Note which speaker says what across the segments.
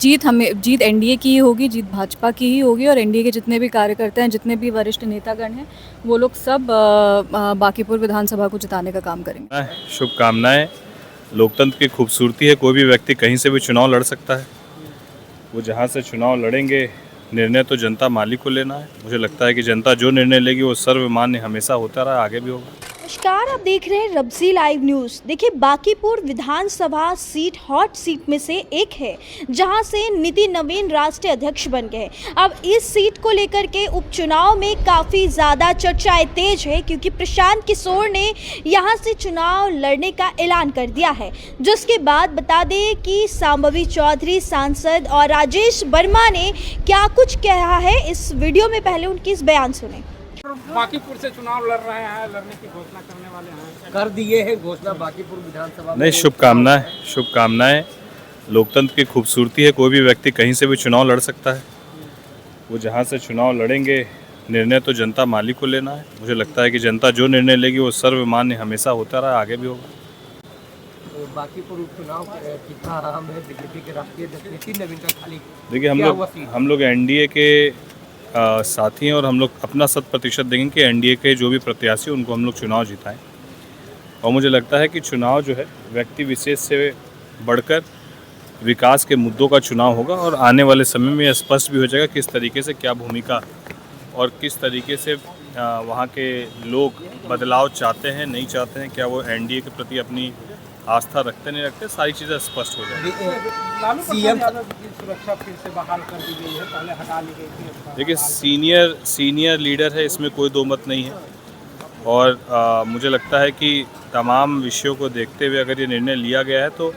Speaker 1: जीत NDA की ही होगी, जीत भाजपा की ही होगी और एनडीए के जितने भी कार्यकर्ता हैं, जितने भी वरिष्ठ नेतागण हैं, वो लोग सब बांकीपुर विधानसभा को जिताने का काम करेंगे।
Speaker 2: शुभकामनाएं। लोकतंत्र की खूबसूरती है, कोई भी व्यक्ति कहीं से भी चुनाव लड़ सकता है। वो जहाँ से चुनाव लड़ेंगे, निर्णय तो जनता मालिक को लेना है। मुझे लगता है कि जनता जो निर्णय लेगी वो सर्वमान्य हमेशा होता रहा, आगे भी होगा।
Speaker 3: नमस्कार, आप देख रहे हैं रब्जी लाइव न्यूज। देखिए, बांकीपुर विधानसभा सीट हॉट सीट में से एक है, जहां से नितिन नवीन राष्ट्रीय अध्यक्ष बन गए। अब इस सीट को लेकर के उपचुनाव में काफी ज्यादा चर्चाएं तेज है, क्योंकि प्रशांत किशोर ने यहां से चुनाव लड़ने का ऐलान कर दिया है। जिसके बाद बता दें कि सांबवी चौधरी सांसद और राजेश वर्मा ने क्या कुछ कहा है, इस वीडियो में पहले उनकी इस बयान सुने।
Speaker 4: बांकीपुर से चुनाव लड़ रहे हैं, लड़ने की घोषणा करने वाले हैं,
Speaker 5: कर दिए हैं घोषणा बांकीपुर विधानसभा में।
Speaker 2: नहीं, शुभकामनाएं। लोकतंत्र की खूबसूरती है, कोई भी व्यक्ति कहीं से भी चुनाव लड़ सकता है। वो जहाँ से चुनाव लड़ेंगे, निर्णय तो जनता मालिक को लेना है। मुझे लगता है कि जनता जो निर्णय लेगी वो सर्वमान्य हमेशा होता रहा, आगे भी होगा।
Speaker 5: तो बांकीपुर उपचुनाव कितना अहम है? बीजेपी के राष्ट्रीय अध्यक्ष नितिन नवीन का खाली
Speaker 2: देखिए, हम लोग एनडीए के साथी हैं और हम लोग अपना 100% देंगे कि एनडीए के जो भी प्रत्याशी उनको हम लोग चुनाव जिताएं। और मुझे लगता है कि चुनाव जो है व्यक्ति विशेष से बढ़कर विकास के मुद्दों का चुनाव होगा और आने वाले समय में यह स्पष्ट भी हो जाएगा किस तरीके से क्या भूमिका और किस तरीके से वहाँ के लोग बदलाव चाहते हैं, नहीं चाहते हैं, क्या वो एनडीए के प्रति अपनी आस्था रखते नहीं रखते, सारी चीज़ें स्पष्ट हो जाएंगी।
Speaker 4: लालू प्रसाद यादव की सुरक्षा फिर से बहाल कर दी गई है, पहले हटा ली गई थी।
Speaker 2: देखिए, सीनियर लीडर है, इसमें कोई दो मत नहीं है। और मुझे लगता है कि तमाम विषयों को देखते हुए अगर ये निर्णय लिया गया है तो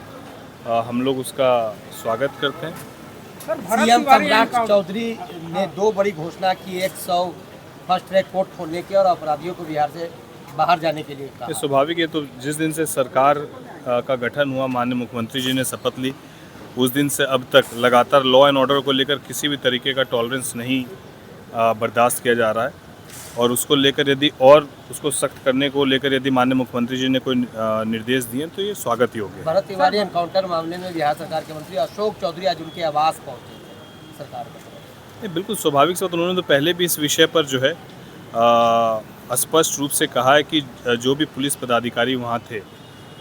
Speaker 2: हम लोग उसका स्वागत करते हैं।
Speaker 5: सीएम सम्राट चौधरी ने 2 बड़ी घोषणा की, 100 फास्ट ट्रैक कोर्ट खोलने की और अपराधियों को बिहार से बाहर जाने के लिए कहा।
Speaker 2: ये स्वाभाविक है। तो जिस दिन से सरकार का गठन हुआ, माननीय मुख्यमंत्री जी ने शपथ ली, उस दिन से अब तक लगातार लॉ एंड ऑर्डर को लेकर किसी भी तरीके का टॉलरेंस नहीं बर्दाश्त किया जा रहा है। और उसको लेकर यदि और उसको सख्त करने को लेकर यदि माननीय मुख्यमंत्री जी ने कोई निर्देश दिए तो ये स्वागत योग्य है।
Speaker 5: भरत तिवारी एनकाउंटर मामले में बिहार सरकार के मंत्री अशोक चौधरी आज उनके आवास पहुंचे सरकार का।
Speaker 2: ये बिल्कुल स्वाभाविक से, तो उन्होंने तो पहले भी इस विषय पर जो है स्पष्ट रूप से कहा है कि जो भी पुलिस पदाधिकारी वहाँ थे,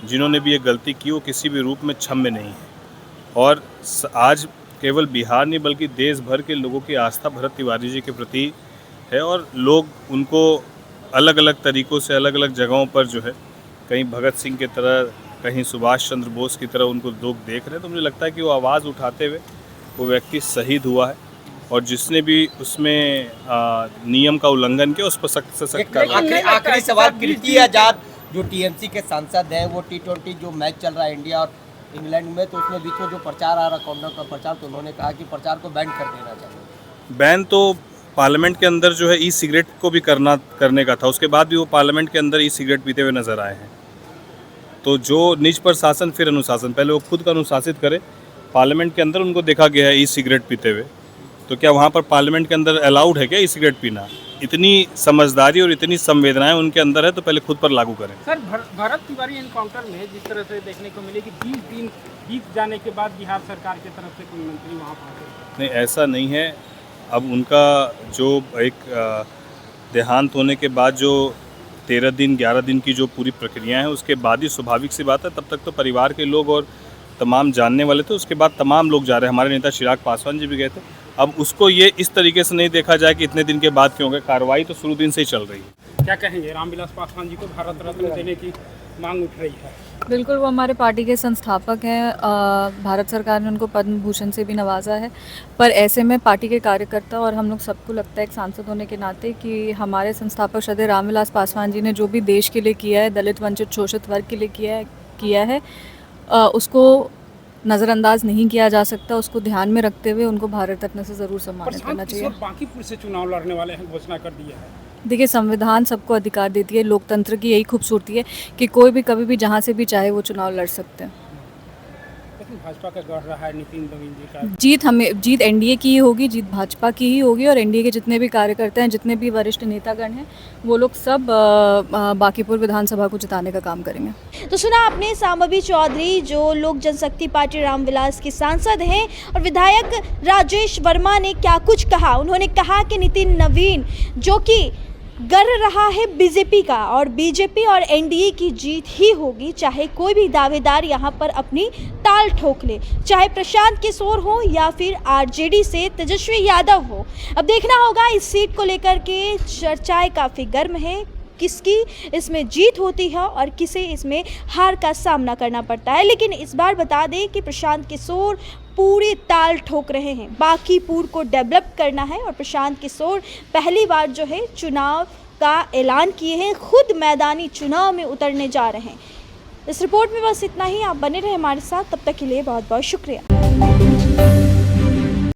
Speaker 2: जिन्होंने भी ये गलती की, वो किसी भी रूप में क्षम्य नहीं है। और आज केवल बिहार नहीं बल्कि देश भर के लोगों की आस्था भरत तिवारी जी के प्रति है और लोग उनको अलग अलग तरीक़ों से अलग अलग जगहों पर जो है, कहीं भगत सिंह की तरह, कहीं सुभाष चंद्र बोस की तरह उनको लोग देख रहे हैं। तो मुझे लगता है कि वो आवाज़ उठाते हुए वो व्यक्ति शहीद हुआ है और जिसने भी उसमें नियम का उल्लंघन किया उस पर सख्त से सख्त कार्रवाई।
Speaker 5: आखिरी सवाल, कीर्ति आजाद जो टीएमसी के सांसद हैं, वो T20 जो मैच चल रहा है इंडिया और इंग्लैंड में, तो उसमें बीच में जो प्रचार आ रहा कॉन्डम का प्रचार, तो उन्होंने कहा कि प्रचार को बैन कर देना चाहिए।
Speaker 2: बैन तो पार्लियामेंट के अंदर जो है ई सिगरेट को भी करने का था, उसके बाद भी वो पार्लियामेंट के अंदर ई सिगरेट पीते हुए नजर आए हैं। तो जो निज पर शासन फिर अनुशासन, पहले वो खुद का अनुशासित करे। पार्लियामेंट के अंदर उनको देखा गया है ई सिगरेट पीते हुए, तो क्या वहाँ पर पार्लियामेंट के अंदर अलाउड है क्या ई सिगरेट पीना? इतनी समझदारी और इतनी संवेदनाएं उनके अंदर है तो पहले खुद पर लागू करें।
Speaker 4: सर, भरत तिवारी एनकाउंटर में जिस तरह से देखने को मिले कि 20 दिन बीत जाने के बाद बिहार सरकार की तरफ से कोई मंत्री वहाँ पहुँचे।
Speaker 2: नहीं, ऐसा नहीं है। अब उनका जो एक देहांत होने के बाद जो 13 दिन 11 दिन की जो पूरी प्रक्रिया है, उसके बाद ही स्वाभाविक सी बात है, तब तक तो परिवार के लोग और तमाम जानने वाले थे। उसके बाद तमाम लोग जा रहे हैं, हमारे नेता चिराग पासवान जी भी गए थे। अब उसको ये इस तरीके से नहीं देखा जाए कि इतने दिन के बाद क्यों गए, कार्रवाई तो शुरू दिन से ही चल रही है।
Speaker 4: क्या कहेंगे, रामविलास पासवान जी को भारत रत्न देने की मांग उठ रही है?
Speaker 1: बिल्कुल, वो हमारे पार्टी के संस्थापक हैं। भारत सरकार ने उनको पद्म भूषण से भी नवाजा है। पर ऐसे में पार्टी के कार्यकर्ता और हम लोग सबको लगता है एक सांसद होने के नाते कि हमारे संस्थापक श्रद्धेय रामविलास पासवान जी ने जो भी देश के लिए किया है, दलित वंचित शोषित वर्ग के लिए किया है, उसको नज़रअंदाज नहीं किया जा सकता। उसको ध्यान में रखते हुए उनको भारत रत्न से ज़रूर सम्मानित करना चाहिए।
Speaker 4: बांकीपुर से चुनाव लड़ने वाले हैं, घोषणा कर दिया है।
Speaker 1: देखिए, संविधान सबको अधिकार देती है, लोकतंत्र की यही खूबसूरती है कि कोई भी कभी भी जहाँ से भी चाहे वो चुनाव लड़ सकते हैं।
Speaker 4: लेकिन भाजपा का गढ़ रहा है नितिन नवीन जी का।
Speaker 1: जीत एनडीए की ही होगी, जीत भाजपा की ही होगी और एनडीए के जितने भी कार्यकर्ता हैं, जितने भी वरिष्ठ नेतागण हैं, वो लोग सब बांकीपुर विधानसभा को जिताने का काम करेंगे।
Speaker 3: तो सुना आपने सांबवी चौधरी जो लोक जनशक्ति पार्टी रामविलास के सांसद हैं और विधायक राजेश वर्मा ने क्या कुछ कहा। उन्होंने कहा कि नितिन नवीन जो कि गढ़ रहा है बीजेपी का और बीजेपी और एनडीए की जीत ही होगी, चाहे कोई भी दावेदार यहाँ पर अपनी ताल ठोक ले, चाहे प्रशांत किशोर हो या फिर आरजेडी से तेजस्वी यादव हो। अब देखना होगा, इस सीट को लेकर के चर्चाएं काफ़ी गर्म है, किसकी इसमें जीत होती है और किसे इसमें हार का सामना करना पड़ता है। लेकिन इस बार बता दें कि प्रशांत किशोर पूरी ताल ठोक रहे हैं, बांकीपुर को डेवलप करना है और प्रशांत किशोर पहली बार जो है चुनाव का ऐलान किए हैं, खुद मैदानी चुनाव में उतरने जा रहे हैं। इस रिपोर्ट में बस इतना ही। आप बने रहे हमारे साथ, तब तक के लिए बहुत बहुत शुक्रिया।